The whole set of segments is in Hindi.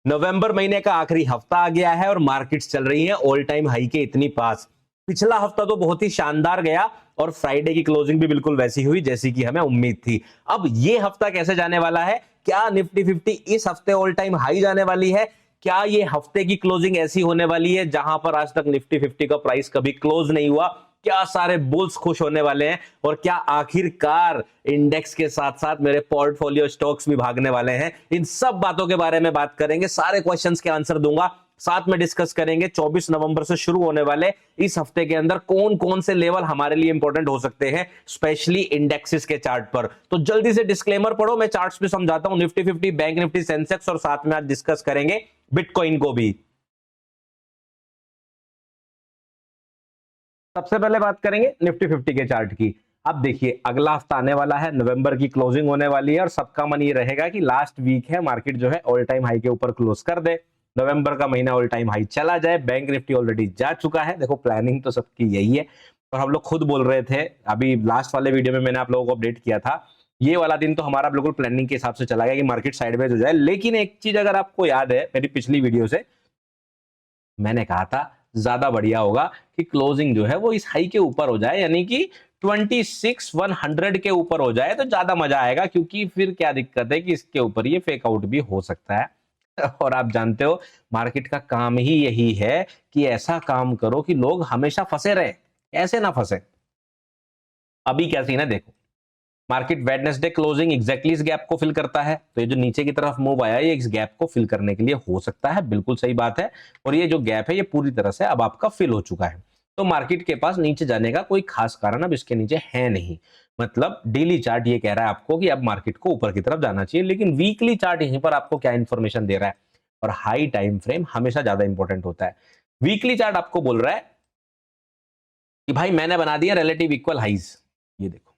नवंबर महीने का आखिरी हफ्ता आ गया है और मार्केट्स चल रही हैं ऑल टाइम हाई के इतनी पास। पिछला हफ्ता तो बहुत ही शानदार गया और फ्राइडे की क्लोजिंग भी बिल्कुल वैसी हुई जैसी कि हमें उम्मीद थी। अब ये हफ्ता कैसे जाने वाला है? क्या निफ्टी 50 इस हफ्ते ऑल टाइम हाई जाने वाली है? क्या ये हफ्ते की क्लोजिंग ऐसी होने वाली है जहां पर आज तक निफ्टी 50 का प्राइस कभी क्लोज नहीं हुआ? क्या सारे बुल्स खुश होने वाले हैं और क्या आखिरकार इंडेक्स के साथ साथ मेरे पोर्टफोलियो स्टॉक्स भी भागने वाले हैं? इन सब बातों के बारे में बात करेंगे, सारे क्वेश्चंस के आंसर दूंगा, साथ में डिस्कस करेंगे 24 नवंबर से शुरू होने वाले इस हफ्ते के अंदर कौन कौन से लेवल हमारे लिए इंपॉर्टेंट हो सकते हैं, स्पेशली इंडेक्सेस के चार्ट पर। तो जल्दी से डिस्क्लेमर पढ़ो, मैं चार्ट्स भी समझाता हूं, निफ्टी 50, बैंक निफ्टी, सेंसेक्स और साथ में आज डिस्कस करेंगे बिटकॉइन को भी। सबसे पहले बात करेंगे निफ्टी 50 के चार्ट की। अब देखिए अगला हफ्ता आने वाला है, नवंबर की क्लोजिंग होने वाली है और सबका मन ये रहेगा कि लास्ट वीक है, मार्केट जो है ऑल टाइम हाई के ऊपर क्लोज कर दे, नवंबर का महीना ऑल टाइम हाई चला जाए। बैंक निफ्टी ऑलरेडी जा चुका है, देखो प्लानिंग तो सबकी यही है और हम लोग खुद बोल रहे थे, अभी लास्ट वाले वीडियो में मैंने आप लोगों को अपडेट किया था, ये वाला दिन तो हमारा बिल्कुल प्लानिंग के हिसाब से चला गया कि मार्केट साइडवेज हो जाए। लेकिन एक चीज अगर आपको याद है मेरी पिछली वीडियो से, मैंने कहा था ज्यादा बढ़िया होगा कि क्लोजिंग जो है वो इस हाई के ऊपर हो जाए, यानी कि 26,100 के ऊपर हो जाए तो ज्यादा मजा आएगा, क्योंकि फिर क्या दिक्कत है कि इसके ऊपर ये फेक आउट भी हो सकता है। और आप जानते हो मार्केट का काम ही यही है कि ऐसा काम करो कि लोग हमेशा फंसे रहे, ऐसे ना फंसे। अभी क्या सीन है देखो, मार्केट वेडनेसडे क्लोजिंग एग्जैक्टली इस गैप को फिल करता है, तो ये जो नीचे की तरफ मूव आया ये इस गैप को फिल करने के लिए हो सकता है, बिल्कुल सही बात है। और ये जो गैप है ये पूरी तरह से अब आपका फिल हो चुका है, तो मार्केट के पास नीचे जाने का कोई खास कारण अब इसके नीचे है नहीं। मतलब डेली चार्ट ये कह रहा है आपको कि अब मार्केट को ऊपर की तरफ जाना चाहिए, लेकिन वीकली चार्ट यहीं पर आपको क्या इंफॉर्मेशन दे रहा है, और हाई टाइम फ्रेम हमेशा ज्यादा इंपॉर्टेंट होता है। वीकली चार्ट आपको बोल रहा है कि भाई मैंने बना दिया रिलेटिव इक्वल हाइज, ये देखो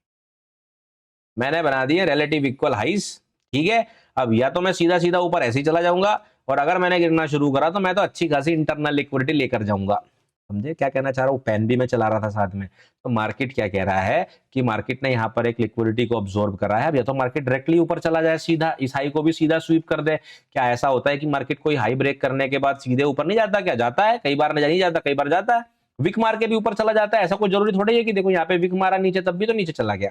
मैंने बना दिए रिलेटिव इक्वल हाइस, ठीक है। अब या तो मैं सीधा सीधा ऊपर ऐसे ही चला जाऊंगा, और अगर मैंने गिरना शुरू करा तो मैं तो अच्छी खासी इंटरनल लिक्विडिटी लेकर जाऊंगा। समझे क्या कहना चाह रहा हूं? पेन भी मैं चला रहा था साथ में। तो मार्केट क्या कह रहा है कि मार्केट ने यहां पर एक लिक्विडिटी को ऑब्जॉर्व करा है, अब या तो मार्केट डायरेक्टली ऊपर चला जाए, सीधा इस हाई को भी सीधा स्वीप कर दे। क्या ऐसा होता है कि मार्केट कोई हाई ब्रेक करने के बाद सीधे ऊपर नहीं जाता? क्या जाता है, कई बार नहीं जाता, कई बार जाता है, विक मार के भी ऊपर चला जाता है। ऐसा कोई जरूरी थोड़ी है कि देखो यहाँ पे विक मारा नीचे तब भी तो नीचे चला गया,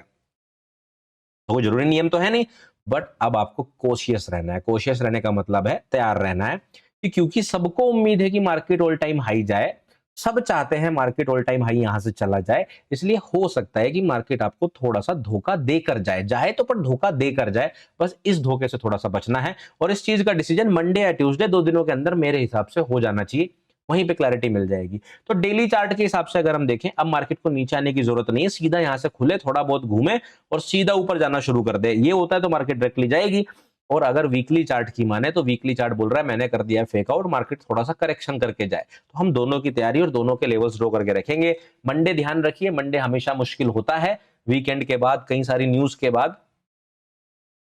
तो वो जरूरी नियम तो है नहीं। बट अब आपको कोशियस रहना है, कोशियस रहने का मतलब है तैयार रहना है कि क्योंकि सबको उम्मीद है कि मार्केट ऑल टाइम हाई जाए, सब चाहते हैं मार्केट ऑल टाइम हाई यहां से चला जाए, इसलिए हो सकता है कि मार्केट आपको थोड़ा सा धोखा देकर जाए, जाए तो पर धोखा देकर जाए, बस इस धोखे से थोड़ा सा बचना है। और इस चीज का डिसीजन मंडे या ट्यूसडे 2 दिनों के अंदर मेरे हिसाब से हो जाना चाहिए, वहीं पे क्लैरिटी मिल जाएगी। तो डेली चार्ट के हिसाब से अगर हम देखें, अब मार्केट को नीचे आने की जरूरत नहीं है, सीधा यहां से खुले, थोड़ा बहुत घूमे और सीधा ऊपर जाना शुरू कर दे, ये होता है तो मार्केट डायरेक्टली जाएगी। और अगर वीकली चार्ट की माने तो वीकली चार्ट बोल रहा है मैंने कर दिया है फेक आउट, मार्केट थोड़ा सा करेक्शन करके जाए, तो हम दोनों की तैयारी और दोनों के लेवल्स ड्रॉ करके रखेंगे। मंडे ध्यान रखिए, मंडे हमेशा मुश्किल होता है, वीकेंड के बाद कई सारी न्यूज के बाद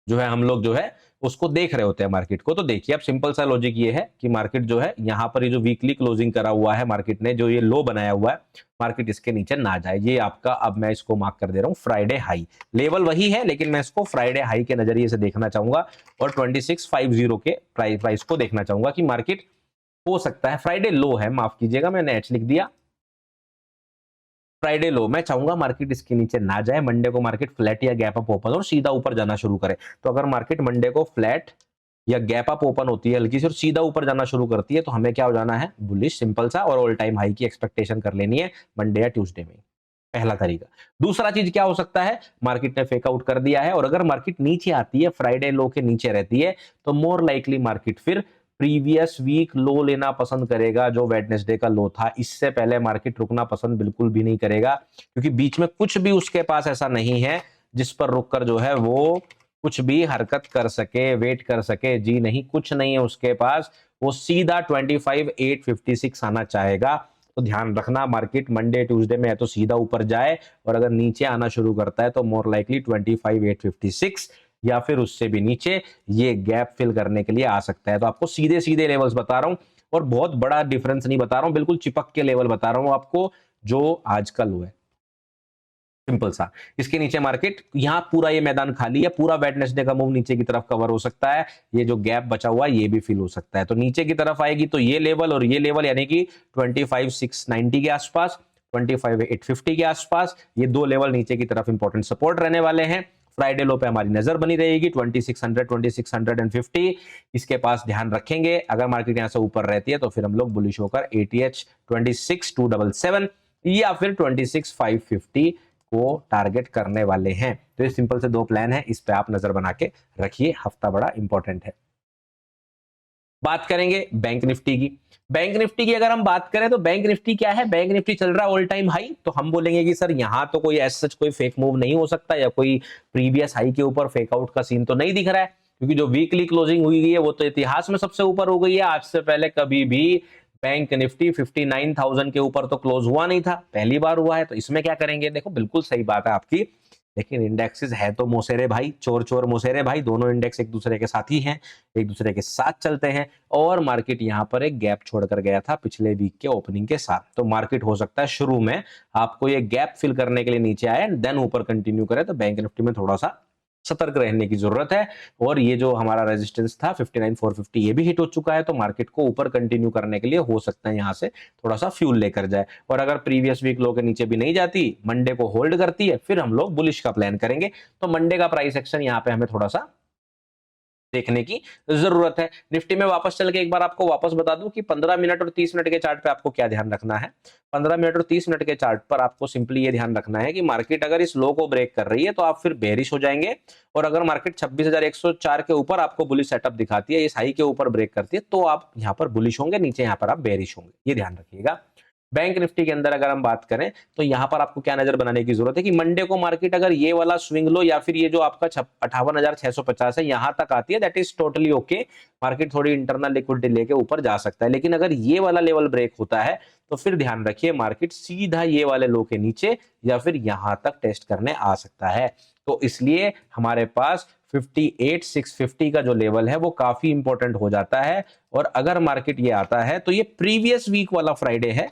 जो है हम लोग जो है उसको देख रहे होते हैं मार्केट को। तो देखिए अब सिंपल सा लॉजिक ये है कि मार्केट जो है यहां पर ये जो वीकली क्लोजिंग करा हुआ है मार्केट ने, जो ये लो बनाया हुआ है, मार्केट इसके नीचे ना जाए, ये आपका, अब मैं इसको मार्क कर दे रहा हूं फ्राइडे हाई। लेवल वही है लेकिन मैं इसको फ्राइडे हाई के नजरिए से देखना चाहूंगा और 2650 के प्राइस को देखना चाहूंगा कि मार्केट हो सकता है, फ्राइडे लो है, माफ कीजिएगा मैंने एच लिख दिया, फ्राइडे लो, मैं चाहूंगा मार्केट इसके नीचे ना जाए, मंडे को मार्केट फ्लैट या गैप अप ओपन और सीधा ऊपर जाना शुरू करे। तो अगर मार्केट मंडे को फ्लैट या गैप अप ओपन होती है हल्की सी और सीधा ऊपर जाना शुरू करती है, तो हमें क्या हो जाना है, बुलिश, सिंपल सा, और ऑल टाइम हाई की एक्सपेक्टेशन कर लेनी है मंडे या ट्यूसडे में। पहला तरीका। दूसरा चीज क्या हो सकता है, मार्केट ने फेक आउट कर दिया है और अगर मार्केट नीचे आती है, फ्राइडे लो के नीचे रहती है, तो मोर लाइकली मार्केट फिर प्रीवियस वीक लो लेना पसंद करेगा, जो वेडनेसडे का लो था। इससे पहले मार्केट रुकना पसंद बिल्कुल भी नहीं करेगा, क्योंकि बीच में कुछ भी उसके पास ऐसा नहीं है जिस पर रुककर जो है वो कुछ भी हरकत कर सके, वेट कर सके, जी नहीं, कुछ नहीं है उसके पास, वो सीधा 25,856 आना चाहेगा। तो ध्यान रखना, मार्केट मंडे ट्यूसडे में है तो सीधा ऊपर जाए, और अगर नीचे आना शुरू करता है तो मोर लाइकली 25,856 या फिर उससे भी नीचे ये गैप फिल करने के लिए आ सकता है। तो आपको सीधे सीधे लेवल्स बता रहा हूं और बहुत बड़ा डिफरेंस नहीं बता रहा हूं, बिल्कुल चिपक के लेवल बता रहा हूं आपको, जो आज का लो है सिंपल सा। इसके नीचे मार्केट, यहाँ पूरा ये मैदान खाली है, पूरा वेडनेसडे का मूव नीचे की तरफ कवर हो सकता है, ये जो गैप बचा हुआ है ये भी फिल हो सकता है। तो नीचे की तरफ आएगी तो ये लेवल और ये लेवल, यानी कि 25,690 के आसपास, 25,850 के आसपास, ये दो लेवल नीचे की तरफ इंपॉर्टेंट सपोर्ट रहने वाले हैं। फ्राइडे लो पे हमारी नजर बनी रहेगी 2600, 2650, इसके पास ध्यान रखेंगे। अगर मार्केट यहां से ऊपर रहती है तो फिर हम लोग बुलिश होकर ATH 26,277 या फिर 26,550 को टारगेट करने वाले हैं। तो ये सिंपल से दो प्लान है, इस पे आप नजर बना के रखिए, हफ्ता बड़ा इंपॉर्टेंट है। बात करेंगे बैंक निफ्टी की। बैंक निफ्टी की अगर हम बात करें तो बैंक निफ्टी क्या है, बैंक निफ्टी चल रहा है ऑल टाइम हाई। तो हम बोलेंगे कि सर यहां तो कोई ऐसा सच कोई फेक मूव नहीं हो सकता, या कोई प्रीवियस हाई के ऊपर फेक आउट का सीन तो नहीं दिख रहा है, क्योंकि जो वीकली क्लोजिंग हुई है वो तो इतिहास में सबसे ऊपर हो गई है। आज से पहले कभी भी बैंक निफ्टी 59,000 के ऊपर तो क्लोज हुआ नहीं था, पहली बार हुआ है। तो इसमें क्या करेंगे, देखो बिल्कुल सही बात है आपकी, लेकिन इंडेक्सेस है तो मोसेरे भाई, चोर चोर मोसेरे भाई, दोनों इंडेक्स एक दूसरे के साथ ही हैं, एक दूसरे के साथ चलते हैं। और मार्केट यहां पर एक गैप छोड़कर गया था पिछले वीक के ओपनिंग के साथ। तो मार्केट हो सकता है शुरू में आपको ये गैप फिल करने के लिए नीचे आए, देन ऊपर कंटिन्यू करे। तो बैंक निफ्टी में थोड़ा सा सतर्क रहने की जरूरत है। और ये जो हमारा रेजिस्टेंस था 59,450 ये भी हिट हो चुका है। तो मार्केट को ऊपर कंटिन्यू करने के लिए हो सकता है यहां से थोड़ा सा फ्यूल लेकर जाए। और अगर प्रीवियस वीक लो के नीचे भी नहीं जाती, मंडे को होल्ड करती है, फिर हम लोग बुलिश का प्लान करेंगे। तो मंडे का प्राइस एक्शन यहाँ पे हमें थोड़ा सा देखने की जरूरत है। निफ्टी में वापस चल के एक बार आपको वापस बता दूं कि 15 मिनट और 30 मिनट के चार्ट पे आपको क्या ध्यान रखना है। 15 मिनट और 30 मिनट के चार्ट पर आपको सिंपली ये ध्यान रखना है कि मार्केट अगर इस लो को ब्रेक कर रही है तो आप फिर बेरिश हो जाएंगे। और अगर मार्केट 26,104 के ऊपर आपको बुलिश सेटअप दिखाती है, इस हाई के ऊपर ब्रेक करती है, तो आप यहाँ पर बुलिश होंगे, नीचे यहाँ पर आप बेरिश होंगे, ये ध्यान रखिएगा। बैंक निफ्टी के अंदर अगर हम बात करें तो यहां पर आपको क्या नजर बनाने की जरूरत है कि मंडे को मार्केट अगर ये वाला स्विंग लो या फिर ये जो आपका 58,650 है यहां तक आती है, that is totally okay. Market थोड़ी इंटरनल लिक्विडिटी लेके ऊपर जा सकता है। लेकिन अगर ये वाला लेवल ब्रेक होता है तो फिर ध्यान रखिए मार्केट सीधा ये वाले लो के नीचे या फिर यहां तक टेस्ट करने आ सकता है। तो इसलिए हमारे पास 58,650 का जो लेवल है वो काफी इंपॉर्टेंट हो जाता है। और अगर मार्केट ये आता है तो ये प्रीवियस वीक वाला फ्राइडे है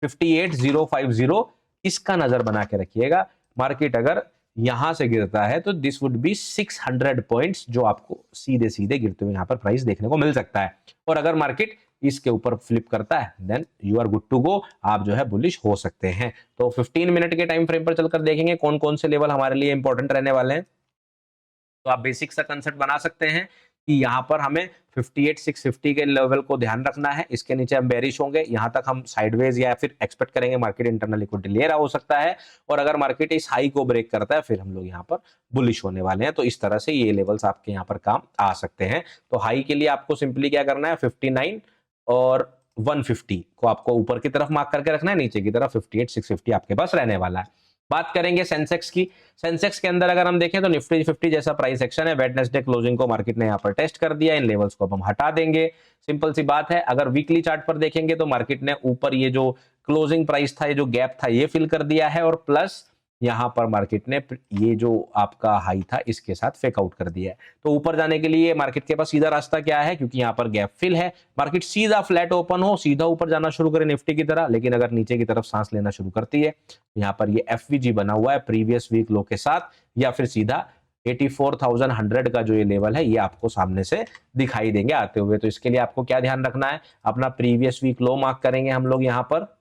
58,050, इसका नजर बना के रखिएगा। मार्केट अगर यहां से गिरता है तो दिस वुड बी 600 पॉइंट्स, जो आपको सीधे सीधे गिरते हुए यहां पर प्राइस देखने को मिल सकता है। और अगर मार्केट इसके ऊपर फ्लिप करता है then you are good to go, आप जो है बुलिश हो सकते हैं। तो 15 मिनट के टाइम फ्रेम पर चलकर देखेंगे कौन कौन से लेवल हमारे लिए इंपॉर्टेंट रहने वाले हैं। तो आप बेसिक सा कंसेप्ट बना सकते हैं कि यहाँ पर हमें 58,650 के लेवल को ध्यान रखना है, इसके नीचे हम बेरिश होंगे, यहां तक हम साइडवेज या फिर एक्सपेक्ट करेंगे मार्केट इंटरनल लिक्विडिटी ले रहा हो सकता है। और अगर मार्केट इस हाई को ब्रेक करता है फिर हम लोग यहाँ पर बुलिश होने वाले हैं। तो इस तरह से ये लेवल्स आपके यहाँ पर काम आ सकते हैं। तो हाई के लिए आपको सिंपली क्या करना है, 59 और 150 को आपको ऊपर की तरफ मार्क करके रखना है, नीचे की तरफ 58,650 आपके पास रहने वाला है। बात करेंगे सेंसेक्स की। सेंसेक्स के अंदर अगर हम देखें तो निफ्टी 50 जैसा प्राइस एक्शन है, वेडनेसडे क्लोजिंग को मार्केट ने यहाँ पर टेस्ट कर दिया, इन लेवल्स को अब हम हटा देंगे। सिंपल सी बात है। अगर वीकली चार्ट पर देखेंगे तो मार्केट ने ऊपर ये जो क्लोजिंग प्राइस था, ये जो गैप था, ये फिल कर दिया है। और प्लस यहां पर मार्केट ने ये जो आपका हाई था इसके साथ फेक आउट कर दिया है। तो ऊपर जाने के लिए मार्केट के पास सीधा रास्ता क्या है, क्योंकि यहां पर गैप फिल है, मार्केट सीधा फ्लैट ओपन हो, सीधा ऊपर जाना शुरू करे निफ्टी की तरह। लेकिन अगर नीचे की तरफ सांस लेना शुरू करती है, यहां पर ये एफवीजी बना हुआ है प्रीवियस वीक लो के साथ, या फिर सीधा 84,100 का जो ये लेवल है ये आपको सामने से दिखाई देंगे आते हुए। तो इसके लिए आपको क्या ध्यान रखना है, अपना प्रीवियस वीक लो मार्क करेंगे हम लोग यहां पर।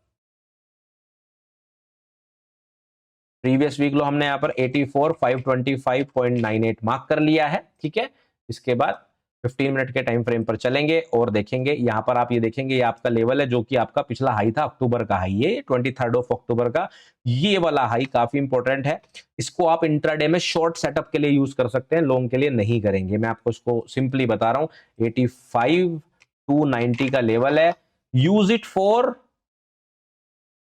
प्रीवियस वीक लो हमने यहाँ पर 84,525.98 मार्क कर लिया है, ठीक है। इसके बाद 15 मिनट के टाइम फ्रेम पर चलेंगे और देखेंगे, यहाँ पर आप ये देखेंगे ये आपका लेवल है जो कि आपका पिछला हाई था, अक्टूबर का हाई, ये 23 अक्टूबर का ये वाला हाई काफी इंपॉर्टेंट है। इसको आप इंट्राडे में शॉर्ट सेटअप के लिए यूज कर सकते हैं, लॉन्ग के लिए नहीं करेंगे। मैं आपको इसको सिंपली बता रहा हूं, 85,290 का लेवल है, use it for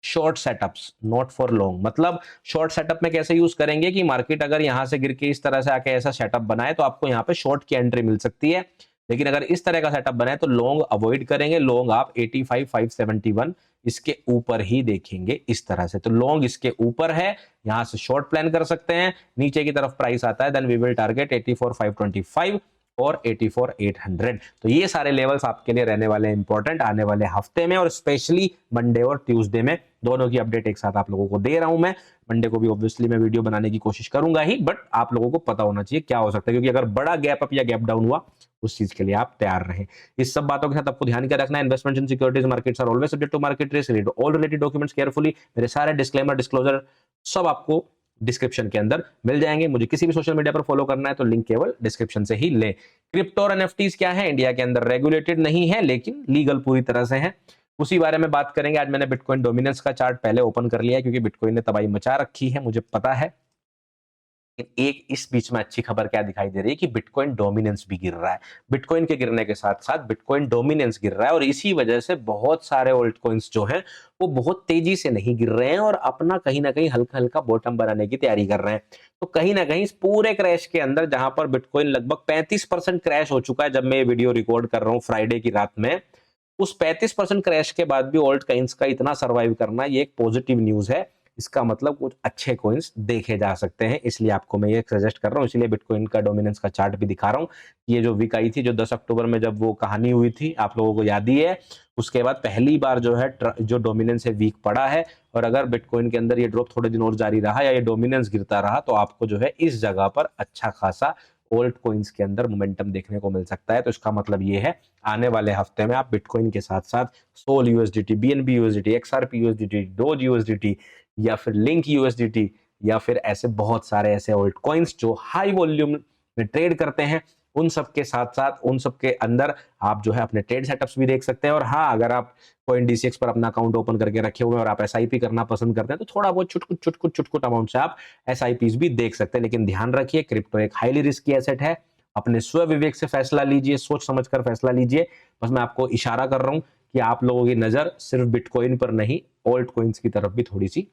short setups not for long. मतलब शॉर्ट सेटअप में कैसे यूज करेंगे कि मार्केट अगर यहां से गिर के इस तरह से आके ऐसा सेटअप बनाए तो आपको यहां पे शॉर्ट की एंट्री मिल सकती है। लेकिन अगर इस तरह का सेटअप बनाए तो लॉन्ग अवॉइड करेंगे। लॉन्ग आप 85,571 इसके ऊपर ही देखेंगे इस तरह से। तो लॉन्ग इसके ऊपर है, यहां से शॉर्ट प्लान कर सकते हैं। नीचे की तरफ प्राइस आता है देन वी विल टारगेट 84,525 और 84,800। तो ये सारे लेवल्स आपके लिए रहने वाले इंपॉर्टेंट आने वाले हफ्ते में, और स्पेशली मंडे और ट्यूसडे में दोनों की अपडेट एक साथ आप लोगों को दे रहा हूं मैं। मंडे को भी ऑब्वियसली मैं वीडियो बनाने की कोशिश करूंगा ही, बट आप लोगों को पता होना चाहिए क्या हो सकता है, क्योंकि अगर बड़ा गैप अप या गैप डाउन हुआ उस चीज के लिए आप तैयार रहें। इस सब बातों के साथ आपको ध्यान क्या रखना है, investment in securities markets are always subject to market risk, read all related documents carefully. मेरे सारे डिस्क्लेमर डिस्क्लोजर सब आपको डिस्क्रिप्शन के अंदर मिल जाएंगे। मुझे किसी भी सोशल मीडिया पर फॉलो करना है तो लिंक केवल डिस्क्रिप्शन से ही ले। क्रिप्टो और एनएफटीज क्या है, इंडिया के अंदर रेगुलेटेड नहीं है लेकिन लीगल पूरी तरह से है, उसी बारे में बात करेंगे। आज मैंने बिटकॉइन डोमिनेंस का चार्ट पहले ओपन कर लिया है क्योंकि बिटकॉइन ने तबाही मचा रखी है, मुझे पता है। एक इस बीच में अच्छी खबर क्या दिखाई दे रही है कि बिटकॉइन डोमिनेंस भी गिर रहा है। बिटकॉइन के गिरने के साथ साथ बिटकॉइन डोमिनेंस गिर रहा है और इसी वजह से बहुत सारे ऑल्ट कॉइन्स जो हैं वो बहुत तेजी से नहीं गिर रहे हैं और अपना कहीं ना कहीं हल्का हल्का बॉटम बनाने की तैयारी कर रहे हैं। तो कहीं ना कहीं इस पूरे क्रैश के अंदर, जहां पर बिटकॉइन लगभग 35% क्रैश हो चुका है जब मैं ये वीडियो रिकॉर्ड कर रहा हूं फ्राइडे की रात में, उस 35% क्रैश के बाद भी ऑल्ट कॉइन्स का इतना सर्वाइव करना ये एक पॉजिटिव न्यूज है। इसका मतलब कुछ अच्छे कॉइन्स देखे जा सकते हैं, इसलिए आपको मैं ये सजेस्ट कर रहा हूँ। इसलिए बिटकॉइन का डोमिनेंस का चार्ट भी दिखा रहा हूँ। ये जो वीक आई थी, जो 10 अक्टूबर में जब वो कहानी हुई थी, आप लोगों को याद ही है, उसके बाद पहली बार जो है जो डोमिनेंस है वीक पड़ा है। और अगर बिटकॉइन के अंदर ये ड्रॉप थोड़े दिन और जारी रहा या ये डोमिनेंस गिरता रहा तो आपको जो है इस जगह पर अच्छा खासा ओल्ड कॉइन्स के अंदर मोमेंटम देखने को मिल सकता है। तो इसका मतलब ये है आने वाले हफ्ते में आप बिटकॉइन के साथ साथ SOL USDT, BNB USDT, XRP USDT, doge USDT या फिर लिंक यूएसडीटी या फिर ऐसे बहुत सारे ऐसे ओल्ड कॉइन्स जो हाई वॉल्यूम में ट्रेड करते हैं, उन सब के साथ साथ उन सब के अंदर आप जो है अपने ट्रेड सेटअप्स भी देख सकते हैं। और हाँ, अगर आप CoinDCX पर अपना अकाउंट ओपन करके रखे हुए हैं और आप एसआईपी करना पसंद करते हैं तो थोड़ा बहुत छुटकुट अमाउंट से आप एसआईपीज भी देख सकते हैं। लेकिन ध्यान रखिए, क्रिप्टो एक हाईली रिस्की एसेट है। अपने स्व विवेक से फैसला लीजिए, सोच समझकर फैसला लीजिए। बस मैं आपको इशारा कर रहा हूं कि आप लोगों की नजर सिर्फ बिटकॉइन पर नहीं, ओल्ट कॉइन्स की तरफ भी थोड़ी सी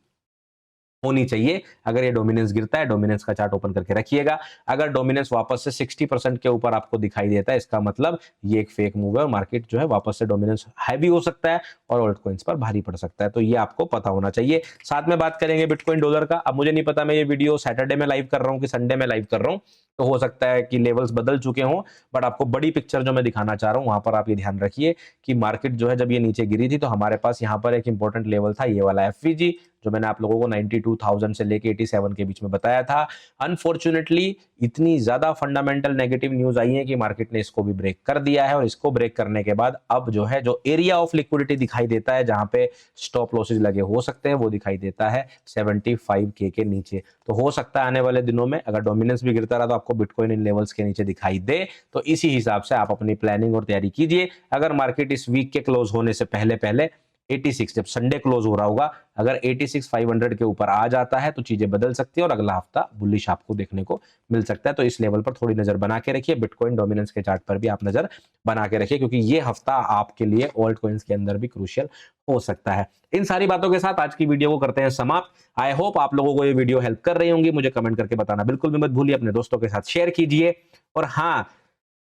होनी चाहिए। अगर ये डोमिनेंस गिरता है, डोमिनेंस का चार्ट ओपन करके रखिएगा। अगर डोमिनेंस वापस से 60% के ऊपर आपको दिखाई देता है, इसका मतलब ये एक फेक मूव है और मार्केट जो है वापस से डोमिनेंस हैवी हो सकता है और ऑल्ट कॉइन्स पर भारी पड़ सकता है। तो ये आपको पता होना चाहिए। साथ में बात करेंगे बिटकॉइन डॉलर का। अब मुझे नहीं पता मैं ये वीडियो सैटरडे में लाइव कर रहा हूँ कि संडे में लाइव कर रहा हूँ, तो हो सकता है कि लेवल्स बदल चुके हों, बट आपको बड़ी पिक्चर जो मैं दिखाना चाह रहा हूं वहां पर आप ये ध्यान रखिए कि मार्केट जो है जब ये नीचे गिरी थी तो हमारे पास यहाँ पर एक इंपॉर्टेंट लेवल था, ये वाला FVG, जो मैंने आप लोगों को 92,000 से लेके 87 के बीच में बताया था। अनफॉर्चुनेटली इतनी ज्यादा फंडामेंटल नेगेटिव न्यूज आई है कि मार्केट ने इसको भी ब्रेक कर दिया है और इसको ब्रेक करने के बाद अब जो है जो एरिया ऑफ लिक्विडिटी दिखाई देता है, जहां पे स्टॉप लॉसेज लगे हो सकते हैं, वो दिखाई देता है 75K के नीचे। तो हो सकता है आने वाले दिनों में अगर डोमिनेंस भी गिरता रहा तो आपको बिटकॉइन इन लेवल्स के नीचे दिखाई दे। तो इसी हिसाब से आप अपनी प्लानिंग और तैयारी कीजिए। अगर मार्केट इस वीक के क्लोज होने से पहले पहले 86, जब संडे क्लोज हो रहा होगा, अगर 86,500 के ऊपर आ जाता है तो चीजें बदल सकती है और अगला हफ्ता बुलिश आपको देखने को मिल सकता है। तो इस लेवल पर थोड़ी नजर बना के रखिए। बिटकॉइन डोमिनेंस के चार्ट पर भी आप नजर बना के रखिए, क्योंकि ये हफ्ता आपके लिए ऑल्ट कॉइन्स के अंदर भी क्रूशियल हो सकता है। इन सारी बातों के साथ आज की वीडियो को करते हैं समाप्त। आई होप आप लोगों को ये वीडियो हेल्प कर रही होंगी। मुझे कमेंट करके बताना बिल्कुल भी मत भूलिए, अपने दोस्तों के साथ शेयर कीजिए। और हाँ,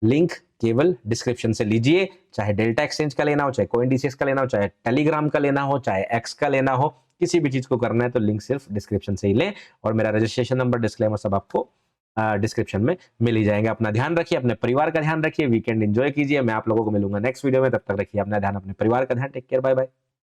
लिंक केवल डिस्क्रिप्शन से लीजिए, चाहे डेल्टा एक्सचेंज का लेना हो, चाहे CoinDCX का लेना हो, चाहे टेलीग्राम का लेना हो, चाहे एक्स का लेना हो, किसी भी चीज को करना है तो लिंक सिर्फ डिस्क्रिप्शन से ही लें। और मेरा रजिस्ट्रेशन नंबर, डिस्क्लेमर सब आपको डिस्क्रिप्शन में मिल ही जाएंगे। अपना ध्यान रखिए, अपने परिवार का ध्यान रखिए, वीकेंड एंजॉय कीजिए। मैं आप लोगों को मिलूंगा नेक्स्ट वीडियो में, तब तक रखिए अपना ध्यान, अपने परिवार का ध्यान। Take care, bye bye.